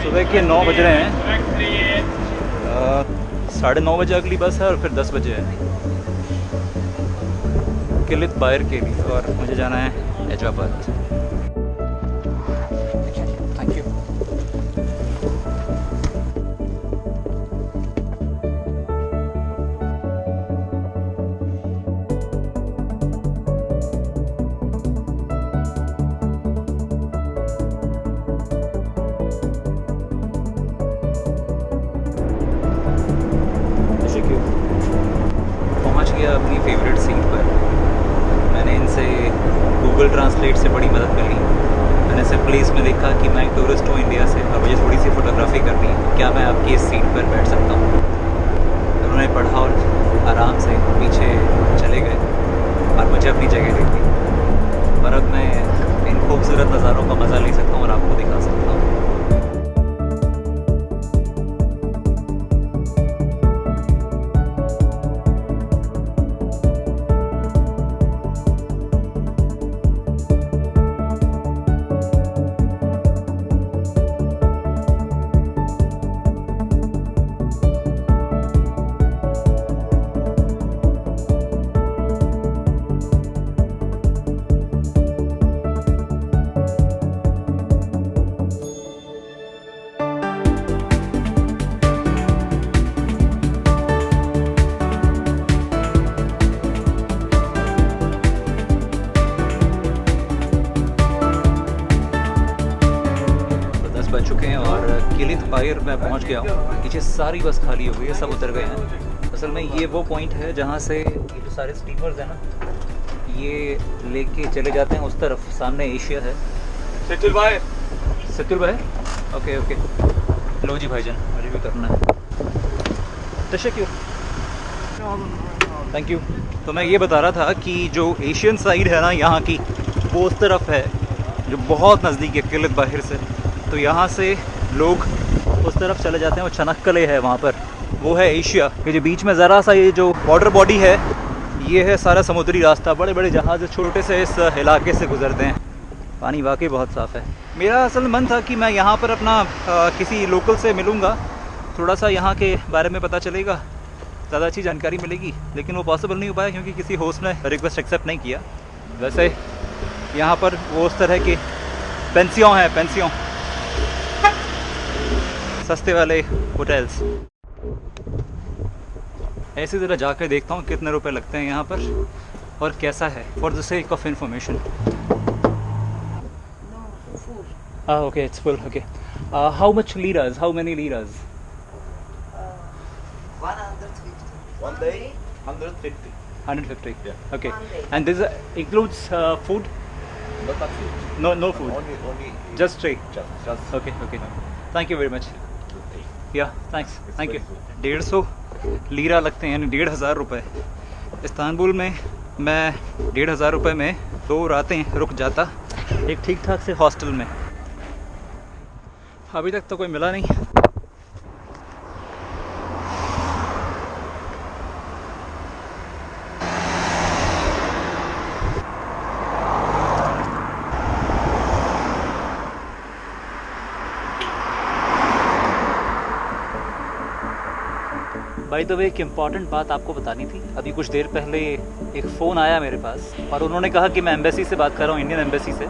सुबह के 9 बज रहे हैं। 9:30 बजे अगली बस है और फिर 10 बजे है किलित बायर के लिए, और मुझे जाना है हैदराबाद। Thank you. पहुंच गया अपनी फेवरेट सीट पर। मैंने इनसे गूगल ट्रांसलेट से बड़ी मदद कर ली। मैंने सिर्फ प्लेस में देखा कि मैं एक टूरिस्ट हूँ इंडिया से और मुझे थोड़ी सी फ़ोटोग्राफी करनी है, क्या मैं आपकी इस सीट पर बैठ सकता हूँ। उन्होंने पढ़ा और आराम से पीछे चले गए और मुझे अपनी जगह दे दी। और अब मैं इन खूबसूरत नज़ारों का मज़ा ले सकता हूँ और आपको दिखा सकता हूँ। बज चुके हैं और किलित बायर मैं पहुंच गया हूँ। पीछे सारी बस खाली हो गई है, सब उतर गए हैं। असल में ये वो पॉइंट है जहाँ से ये जो सारे स्टीमर्स हैं ना, ये लेके चले जाते हैं उस तरफ। सामने एशिया है। सेतुल भाई, ओके ओके। लो जी भाईजान, मुझे भी करना है। तशक्कुर, थैंक यू। तो मैं ये बता रहा था कि जो एशियन साइड है ना यहाँ की, वो उस तरफ है जो बहुत नज़दीक है किलित बायर से। तो यहाँ से लोग उस तरफ चले जाते हैं। वो चनक्कले है वहाँ पर, वो है एशिया। ये जो बीच में ज़रा सा ये जो वाटर बॉडी है, ये है सारा समुद्री रास्ता। बड़े बड़े जहाज़ छोटे से इस इलाके से गुजरते हैं। पानी वाकई बहुत साफ़ है। मेरा असल मन था कि मैं यहाँ पर अपना किसी लोकल से मिलूँगा, थोड़ा सा यहाँ के बारे में पता चलेगा, ज़्यादा अच्छी जानकारी मिलेगी, लेकिन वो पॉसिबल नहीं हो पाया क्योंकि किसी होस्ट ने रिक्वेस्ट एक्सेप्ट नहीं किया। वैसे यहाँ पर वो उस तरह के पेंसियों हैं, पेंसियों, सस्ते वाले होटल्स। ऐसी जगह जाकर देखता हूँ कितने रुपए लगते हैं यहाँ पर और कैसा है, for the sake of information. Okay, it's full. Okay, how much liras, how many liras? 150. One day, 150. 150. Yeah. Okay. One day. And this includes food? No taxi. No food. Only. Just straight. Just. Okay. Thank you very much. या thanks, thank you. 150 lira लगते हैं, यानी 1,500 रुपये। Istanbul में मैं 1,500 रुपये में 2 रातें रुक जाता एक ठीक ठाक से हॉस्टल में। अभी तक तो कोई मिला नहीं। भाई तो एक इम्पॉर्टेंट बात आपको बतानी थी। अभी कुछ देर पहले एक फ़ोन आया मेरे पास और उन्होंने कहा कि मैं एम्बेसी से बात कर रहा हूँ, इंडियन एम्बेसी से।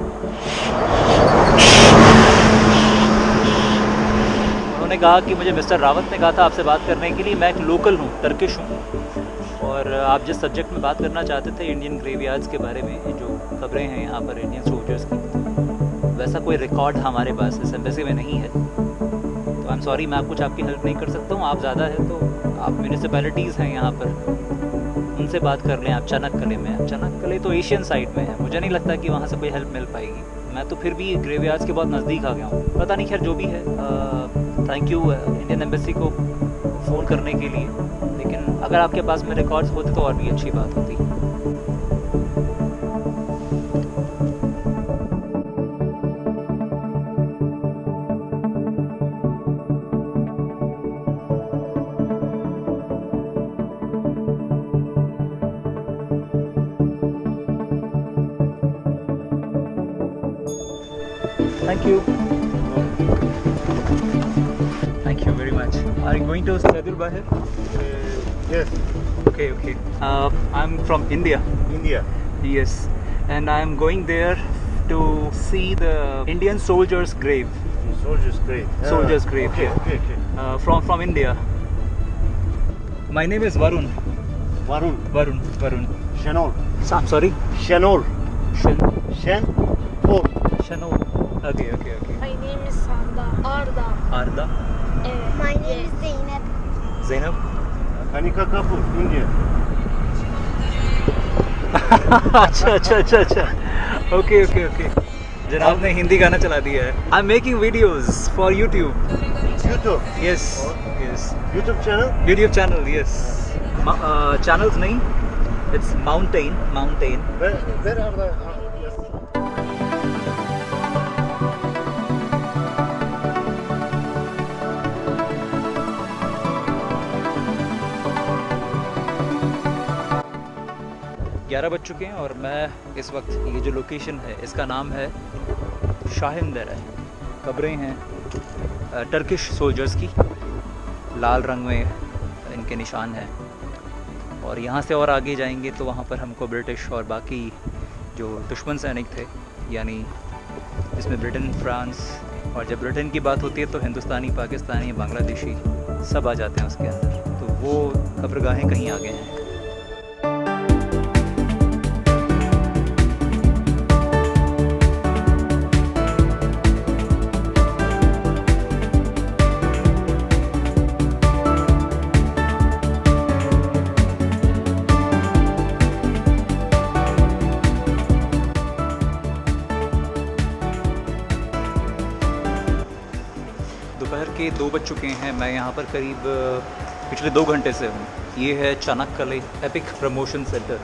उन्होंने कहा कि मुझे मिस्टर रावत ने कहा था आपसे बात करने के लिए। मैं एक लोकल हूँ, टर्किश हूँ, और आप जिस सब्जेक्ट में बात करना चाहते थे, इंडियन ग्रेवयार्ड्स के बारे में, जो खबरें हैं यहाँ पर इंडियन सोल्जर्स की, वैसा कोई रिकॉर्ड हमारे पास इस एम्बेसी में नहीं है। तो आई एम सॉरी, मैं कुछ आपकी हेल्प नहीं कर सकता हूँ। आप ज़्यादा है तो आप म्यूनिसिपैलिटीज़ हैं यहाँ पर, उनसे बात कर लें आप। चनक्कले में, चनक्कले तो एशियन साइड में है, मुझे नहीं लगता कि वहाँ से कोई हेल्प मिल पाएगी। मैं तो फिर भी ग्रेवयार्ड्स के बहुत नज़दीक आ गया हूँ। पता नहीं, खैर जो भी है, थैंक यू इंडियन एम्बेसी को फ़ोन करने के लिए। लेकिन अगर आपके पास में रिकॉर्ड्स होते तो और भी अच्छी बात होती। Thank you. much. Are you going to Saidul Bahir? Yes, Okay, okay. I'm from India. India. Yes, and I'm going there to see the Indian soldier's grave. Soldier's grave. Soldier's grave, Okay, yeah. okay, okay. From India. My name is Varun. Varun. Varun. Shenol. I'm sorry. Shenol. Shenol. Shenol. Okay. My name is Sanda. Arda. Arda. My name is Zeynep. Zainab. Kanika Kapoor, India. अच्छा. Okay. जनाब ने हिंदी गाना चला दिया है. I'm making videos for YouTube. YouTube. Yes. YouTube channel. YouTube channel. Yes. Channels नहीं. It's mountain. Where are the? Yes. ग्यारह बज चुके हैं और मैं इस वक्त ये जो लोकेशन है इसका नाम है शाहीन दर्रा. कब्रें हैं टर्किश सोल्जर्स की, लाल रंग में इनके निशान हैं. और यहाँ से और आगे जाएंगे तो वहाँ पर हमको ब्रिटिश और बाकी जो दुश्मन सैनिक थे, यानी इसमें ब्रिटेन, फ्रांस, और जब ब्रिटेन की बात होती है तो हिंदुस्तानी, पाकिस्तानी, बांग्लादेशी सब आ जाते हैं उसके अंदर. तो वो कब्रगाहें कहीं आगे हैं. दोपहर के 2 बज चुके हैं. मैं यहाँ पर करीब पिछले 2 घंटे से हूँ. ये है चाणक्य एपिक प्रमोशन सेंटर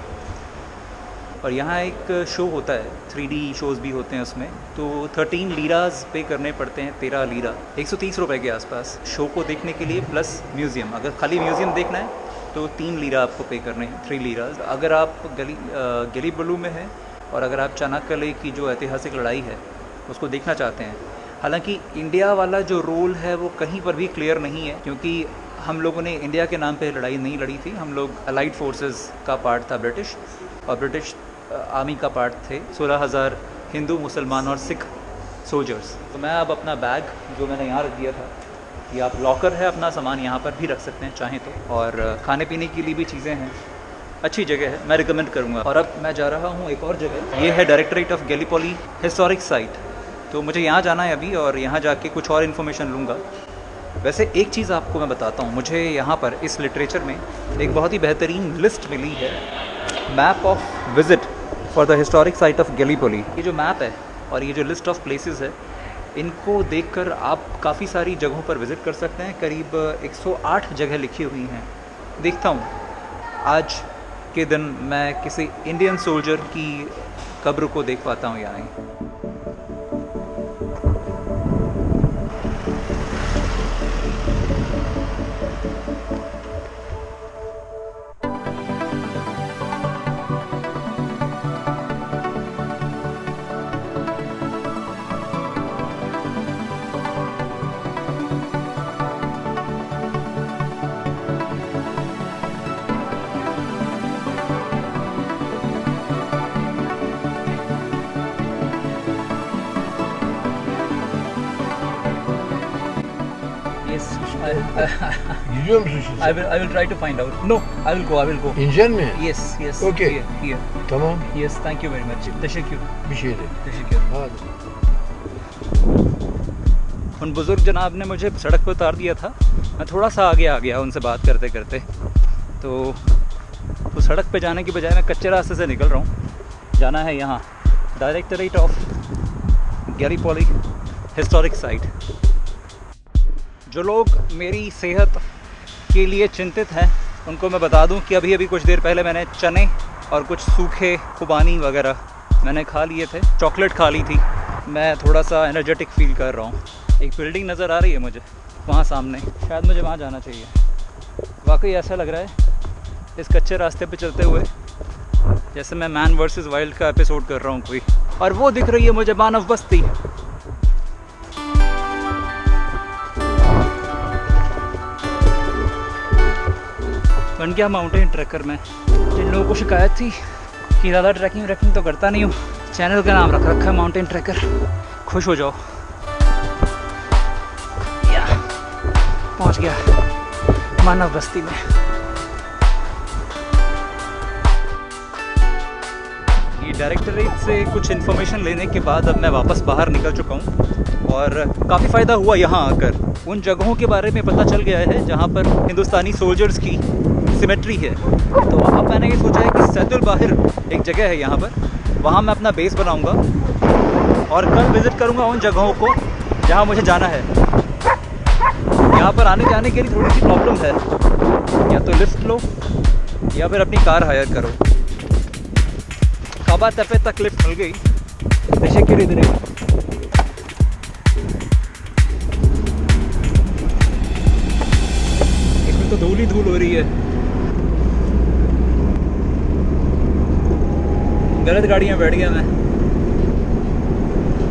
और यहाँ एक शो होता है, 3D शोज़ भी होते हैं उसमें. तो 13 लीराज पे करने पड़ते हैं, 13 लीरा, 130 रुपए के आसपास शो को देखने के लिए, प्लस म्यूज़ियम. अगर खाली म्यूज़ियम देखना है तो 3 लीरा आपको पे करने हैं, 3 लीराज. अगर आप गेलीबलू में हैं और अगर आप चाणक्य की जो ऐतिहासिक लड़ाई है उसको देखना चाहते हैं, हालांकि इंडिया वाला जो रोल है वो कहीं पर भी क्लियर नहीं है, क्योंकि हम लोगों ने इंडिया के नाम पे लड़ाई नहीं लड़ी थी. हम लोग अलाइड फोर्सेस का पार्ट था ब्रिटिश, और ब्रिटिश आर्मी का पार्ट थे 16,000 हिंदू, मुसलमान और सिख सोल्जर्स. तो मैं अब अपना बैग जो मैंने यहाँ रख दिया था, ये आप लॉकर है, अपना सामान यहाँ पर भी रख सकते हैं चाहें तो. और खाने पीने के लिए भी चीज़ें हैं, अच्छी जगह है, मैं रिकमेंड करूँगा. और अब मैं जा रहा हूँ एक और जगह, ये है directorate of Gallipoli historic site. तो मुझे यहाँ जाना है अभी और यहाँ जाके कुछ और इन्फॉर्मेशन लूँगा. वैसे एक चीज़ आपको मैं बताता हूँ, मुझे यहाँ पर इस लिटरेचर में एक बहुत ही बेहतरीन लिस्ट मिली है, map of visit for the historic site of Gallipoli. ये जो मैप है और ये जो लिस्ट ऑफ प्लेसेस है, इनको देखकर आप काफ़ी सारी जगहों पर विज़िट कर सकते हैं. करीब 108 जगह लिखी हुई हैं. देखता हूँ आज के दिन मैं किसी इंडियन सोल्जर की कब्र को देख पाता हूँ या नहीं. Gidiyor musun şimdi? I will try to find out. No, I will go. İneceksin mi? Yes. Okay. Here. Tamam. Yes, thank you very much. Teşekkür. Bir şey değil. Teşekkür. Hadi. उन बुज़ुर्ग जनाब ने मुझे सड़क पर उतार दिया था. मैं थोड़ा सा आगे आ गया उनसे बात करते करते, तो सड़क पे जाने की बजाय मैं कच्चे रास्ते से निकल रहा हूँ. जाना है यहाँ directorate of Gallipoli historic site. जो लोग मेरी सेहत के लिए चिंतित हैं उनको मैं बता दूं कि अभी कुछ देर पहले मैंने चने और कुछ सूखे खुबानी वगैरह मैंने खा लिए थे, चॉकलेट खा ली थी. मैं थोड़ा सा एनर्जेटिक फील कर रहा हूँ. एक बिल्डिंग नज़र आ रही है मुझे वहाँ सामने, शायद मुझे वहाँ जाना चाहिए. वाकई ऐसा लग रहा है इस कच्चे रास्ते पे चलते हुए जैसे मैं मैन वर्सेस वाइल्ड का एपिसोड कर रहा हूँ कोई. और वो दिख रही है मुझे मानव बस्ती. बन गया माउंटेन ट्रैकर में। जिन लोगों को शिकायत थी कि ज़्यादा ट्रैकिंग तो करता नहीं हूँ, चैनल का नाम रख रखा है माउंटेन ट्रैकर। खुश हो जाओ। या पहुँच गया मानव बस्ती में। ये डायरेक्टरेट से कुछ इन्फॉर्मेशन लेने के बाद अब मैं वापस बाहर निकल चुका हूँ और काफ़ी फ़ायदा हुआ यहाँ आकर। उन जगहों के बारे में पता चल गया है जहाँ पर हिंदुस्तानी सोल्जर्स की सिमेट्री है। तो अब मैंने ये सोचा है कि सैदुल बाहिर एक जगह है यहाँ पर, वहाँ मैं अपना बेस बनाऊँगा और कल विज़िट करूँगा उन जगहों को जहाँ मुझे जाना है। यहाँ पर आने जाने के लिए थोड़ी सी प्रॉब्लम है, या तो लिफ्ट लो या फिर अपनी कार हायर करो। काबा तेपे तक लिफ्ट मिल गई, तेशेक्कुर इदरीम। इसमें तो धूल ही धूल हो रही है। गलत गाड़ियाँ बैठ गया मैं।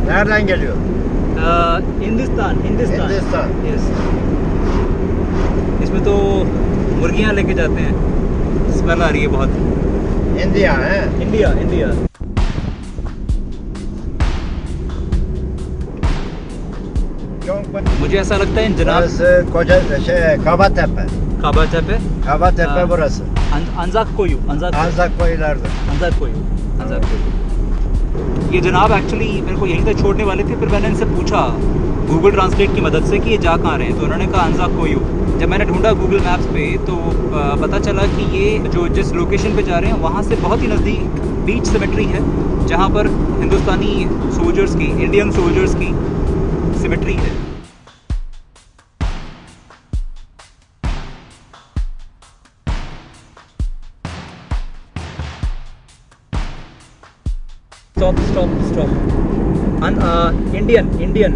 Nereden geliyor? Hindustan Hindistan. Yes. इसमें तो मुर्गियाँ लेके जाते हैं, स्मेल आ रही है बहुत। India है? इंडिया। मुझे ऐसा लगता है जनाब Burası koca Kabatepe. काबाचा Kabatepe हाँ। burası. अंजाक कोयू Anzakko ileride. ये जनाब एक्चुअली मेरे को यहीं तक छोड़ने वाले थे, फिर मैंने इनसे पूछा गूगल ट्रांसलेट की मदद से कि ये जा कहाँ रहे हैं, तो उन्होंने कहा अंजाक कोयू। जब मैंने ढूंढा गूगल मैप्स पे तो पता चला कि ये जो जिस लोकेशन पे जा रहे हैं वहाँ से बहुत ही नज़दीक बीच सिमेट्री है जहाँ पर हिंदुस्तानी सोल्जर्स की, इंडियन सोल्जर्स की सिमेट्री है। Stop. Indian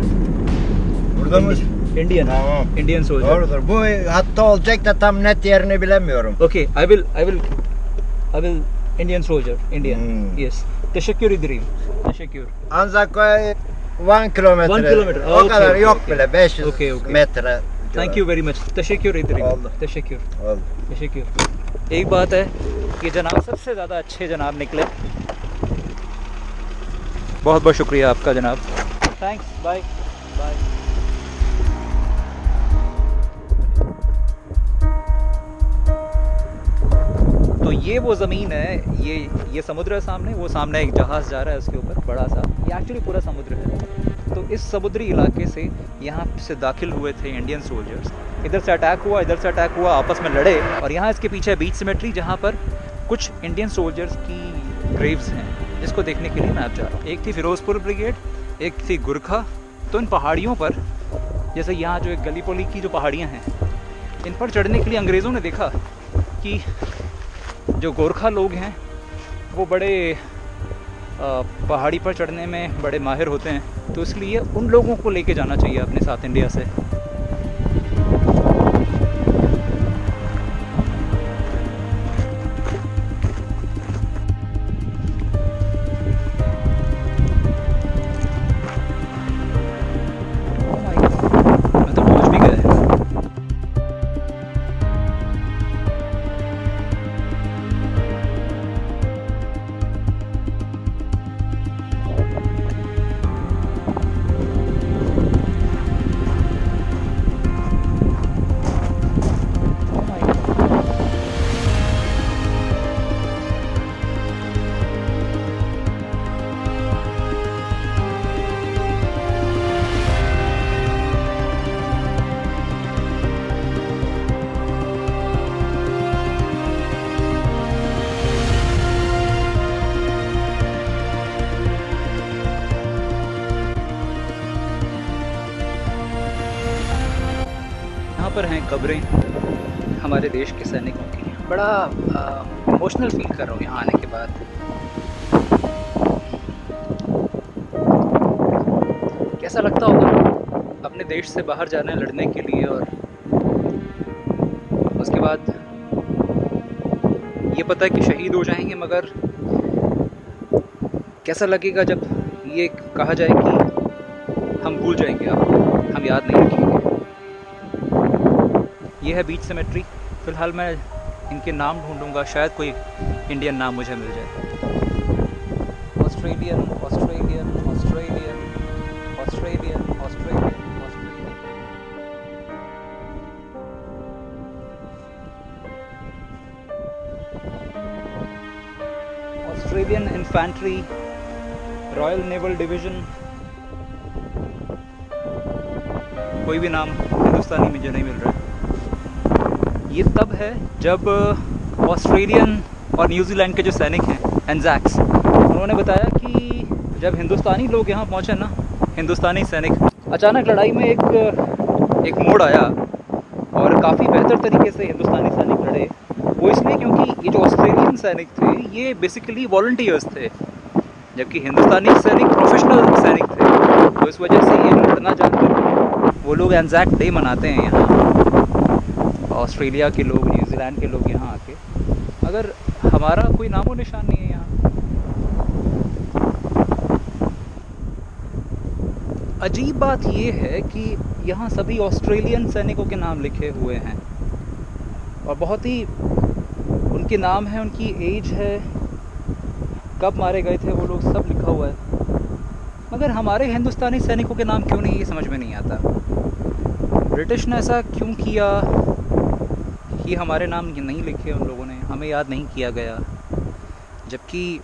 Burada mı? Indian Tamam. Indian soldier. Doğrudur. Bu hatta olacak da tam net yerini bilemiyorum. Okay, I will Indian soldier, Indian. Yes. Teşekkür ederim. Teşekkür. Anzakko 1 kilometre. 1 kilometre. O Okay, kadar yok okay. bile. 500 Okay. metre. Thank you very much. teşekkür ederim. Oldu. teşekkür. Oldu. teşekkür। एक बात है कि जनाब सबसे ज़्यादा अच्छे जनाब निकले। बहुत बहुत शुक्रिया आपका जनाब। थैंक्स। Bye bye. तो ये वो ज़मीन है, ये समुद्र है सामने, वो सामने एक जहाज़ जा रहा है उसके ऊपर बड़ा सा। ये एक्चुअली पूरा समुद्र है। तो इस समुद्री इलाके से यहाँ से दाखिल हुए थे इंडियन सोल्जर्स। इधर से अटैक हुआ, आपस में लड़े, और यहाँ इसके पीछे बीच सिमेट्री जहाँ पर कुछ इंडियन सोल्जर्स की ग्रेव्स हैं, जिसको देखने के लिए मैं अब जा रहा हूँ। एक थी फिरोजपुर ब्रिगेड, एक थी गुरखा। तो इन पहाड़ियों पर, जैसे यहाँ जो एक गलीपोली की जो पहाड़ियाँ हैं, इन पर चढ़ने के लिए अंग्रेज़ों ने देखा कि जो गोरखा लोग हैं वो बड़े पहाड़ी पर चढ़ने में बड़े माहिर होते हैं, तो इसलिए उन लोगों को लेके जाना चाहिए अपने साथ इंडिया से। मैं तो पहुंच भी गया। पर हैं कब्रें हमारे देश के सैनिकों की। बड़ा इमोशनल फील कर रहा हूँ यहाँ आने के बाद। कैसा लगता होगा अपने देश से बाहर जाना है लड़ने के लिए, और उसके बाद ये पता है कि शहीद हो जाएंगे, मगर कैसा लगेगा जब ये कहा जाए कि हम भूल जाएंगे आपको, हम याद नहीं रखेंगे। ये है बीच सिमेट्री। फ़िलहाल मैं इनके नाम ढूंढूंगा, शायद कोई इंडियन नाम मुझे मिल जाए। Australian Australian Australian Australian Australian Australian. Australian infantry, royal naval division, कोई भी नाम हिंदुस्तानी मुझे नहीं मिल रहा है। ये तब है जब ऑस्ट्रेलियन और न्यूजीलैंड के जो सैनिक हैं एंजैक्स, उन्होंने बताया कि जब हिंदुस्तानी लोग यहाँ पहुँचे ना, हिंदुस्तानी सैनिक, अचानक लड़ाई में एक मोड़ आया और काफ़ी बेहतर तरीके से हिंदुस्तानी सैनिक लड़े। वो इसलिए क्योंकि ये जो ऑस्ट्रेलियन सैनिक थे ये बेसिकली वॉलंटियर्स थे, जबकि हिंदुस्तानी सैनिक प्रोफेशनल सैनिक थे। तो इस वजह से ये लड़ना जानते थे। वो लोग एंजैक डे मनाते हैं यहाँ, ऑस्ट्रेलिया के लोग, न्यूजीलैंड के लोग यहाँ आके, मगर हमारा कोई नामो निशान नहीं है यहाँ। अजीब बात ये है कि यहाँ सभी ऑस्ट्रेलियन सैनिकों के नाम लिखे हुए हैं और बहुत ही उनके नाम हैं, उनकी एज है, कब मारे गए थे वो लोग, सब लिखा हुआ है। मगर हमारे हिंदुस्तानी सैनिकों के नाम क्यों नहीं, ये समझ में नहीं आता। ब्रिटिश ने ऐसा क्यों किया कि हमारे नाम नहीं लिखे उन लोगों ने, हमें याद नहीं किया गया, जबकि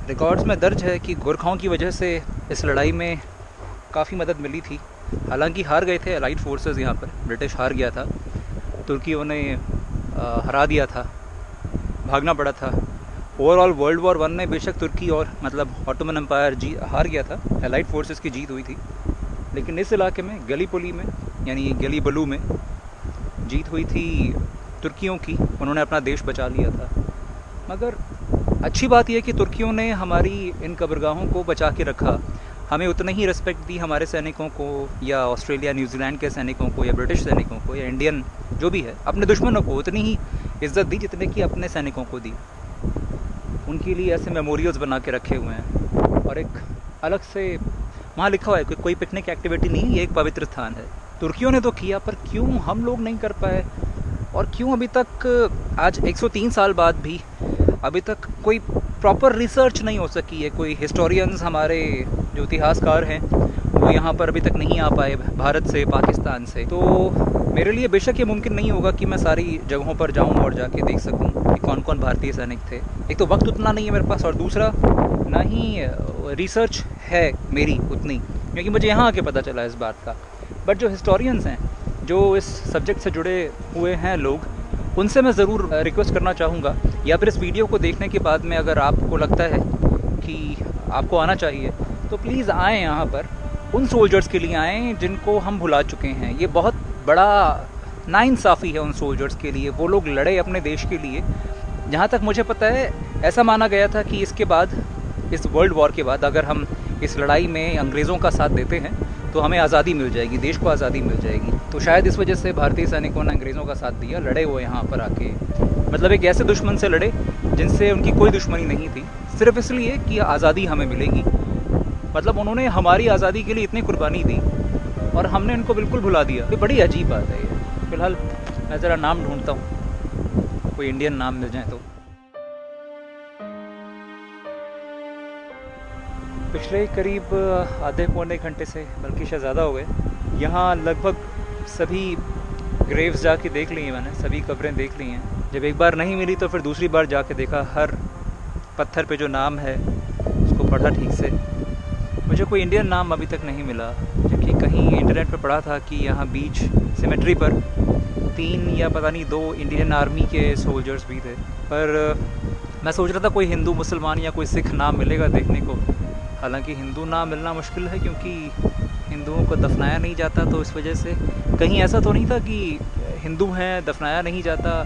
रिकॉर्ड्स में दर्ज है कि गोरखाओं की वजह से इस लड़ाई में काफ़ी मदद मिली थी। हालांकि हार गए थे अलाइड फोर्सेस, यहाँ पर ब्रिटिश हार गया था, तुर्कियों ने हरा दिया था, भागना पड़ा था। ओवरऑल वर्ल्ड वॉर 1 में बेशक तुर्की और मतलब ऑटोमन एम्पायर हार गया था, एलाइड फोर्सेस की जीत हुई थी, लेकिन इस इलाके में गलीपोली में यानी गलीबलू में जीत हुई थी तुर्कियों की, उन्होंने अपना देश बचा लिया था। मगर अच्छी बात यह कि तुर्कियों ने हमारी इन कब्रगाहों को बचा के रखा, हमें उतनी ही रिस्पेक्ट दी हमारे सैनिकों को, या ऑस्ट्रेलिया न्यूजीलैंड के सैनिकों को, या ब्रिटिश सैनिकों को, या इंडियन जो भी है, अपने दुश्मनों को उतनी ही इज्जत दी जितने कि अपने सैनिकों को दी। उनके लिए ऐसे मेमोरियल्स बना के रखे हुए हैं और एक अलग से वहाँ लिखा हुआ है कोई पिकनिक एक्टिविटी नहीं, ये एक पवित्र स्थान है। तुर्कियों ने तो किया, पर क्यों हम लोग नहीं कर पाए, और क्यों अभी तक आज 103 साल बाद भी अभी तक कोई प्रॉपर रिसर्च नहीं हो सकी है। कोई हिस्टोरियंस, हमारे जो इतिहासकार हैं, वो यहाँ पर अभी तक नहीं आ पाए भारत से, पाकिस्तान से। तो मेरे लिए बेशक ये मुमकिन नहीं होगा कि मैं सारी जगहों पर जाऊँ और जाके देख सकूँ कि कौन कौन भारतीय सैनिक थे। एक तो वक्त उतना नहीं है मेरे पास, और दूसरा ना ही रिसर्च है मेरी उतनी, क्योंकि मुझे यहाँ आके पता चला इस बात का। बट जो हिस्टोरियंस हैं, जो इस सब्जेक्ट से जुड़े हुए हैं लोग, उनसे मैं ज़रूर रिक्वेस्ट करना चाहूँगा, या फिर इस वीडियो को देखने के बाद में अगर आपको लगता है कि आपको आना चाहिए, तो प्लीज़ आएँ यहाँ पर। उन सोल्जर्स के लिए आएँ जिनको हम भुला चुके हैं। ये बहुत बड़ा नाइंसाफ़ी है उन सोल्जर्स के लिए। वो लोग लड़े अपने देश के लिए। जहाँ तक मुझे पता है, ऐसा माना गया था कि इसके बाद, इस वर्ल्ड वॉर के बाद, अगर हम इस लड़ाई में अंग्रेज़ों का साथ देते हैं तो हमें आज़ादी मिल जाएगी, देश को आज़ादी मिल जाएगी। तो शायद इस वजह से भारतीय सैनिकों ने अंग्रेज़ों का साथ दिया, लड़े वो यहाँ पर आके, मतलब एक ऐसे दुश्मन से लड़े जिनसे उनकी कोई दुश्मनी नहीं थी, सिर्फ इसलिए कि आज़ादी हमें मिलेगी। मतलब उन्होंने हमारी आज़ादी के लिए इतनी कुर्बानी दी और हमने उनको बिल्कुल भुला दिया। ये बड़ी अजीब बात है ये। फ़िलहाल मैं ज़रा नाम ढूंढता हूँ, कोई इंडियन नाम मिल जाए तो। पिछले करीब आधे पौने घंटे से, बल्कि शायद ज़्यादा हो गए, यहाँ लगभग सभी ग्रेव्स जाके देख ली हैं मैंने, सभी कब्रें देख ली हैं। जब एक बार नहीं मिली तो फिर दूसरी बार जाके देखा, हर पत्थर पे जो नाम है उसको पढ़ा ठीक से। मुझे कोई इंडियन नाम अभी तक नहीं मिला, जबकि कहीं इंटरनेट पे पढ़ा था कि यहाँ बीच सिमेट्री पर 3 या पता नहीं 2 इंडियन आर्मी के सोल्जर्स भी थे। पर मैं सोच रहा था कोई हिंदू, मुसलमान या कोई सिख नाम मिलेगा देखने को। हालांकि हिंदू नाम मिलना मुश्किल है, क्योंकि हिंदुओं को दफनाया नहीं जाता, तो इस वजह से कहीं ऐसा तो नहीं था कि हिंदू हैं दफनाया नहीं जाता,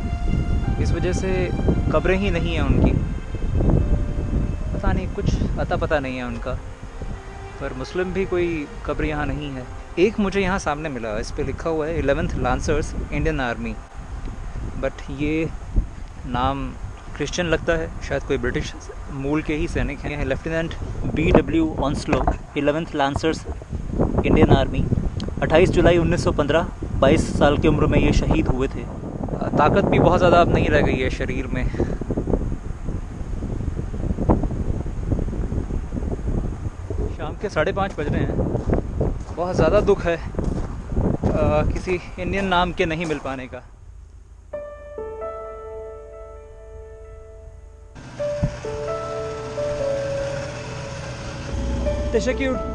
इस वजह से कब्रें ही नहीं हैं उनकी। पता नहीं, कुछ पता नहीं है उनका। पर मुस्लिम भी कोई कब्र यहाँ नहीं है। एक मुझे यहाँ सामने मिला, इस पे लिखा हुआ है 11th lancers Indian army, but ये नाम क्रिश्चियन लगता है, शायद कोई ब्रिटिश मूल के ही सैनिक हैं। Lieutenant BW ऑन्स्लो, 11th lancers Indian army, 28 जुलाई 1915, 22 साल की उम्र में ये शहीद हुए थे। ताकत भी बहुत ज़्यादा अब नहीं रह गई है शरीर में। शाम के 5:30 बज रहे हैं। बहुत ज़्यादा दुख है किसी इंडियन नाम के नहीं मिल पाने का। Teşekkür.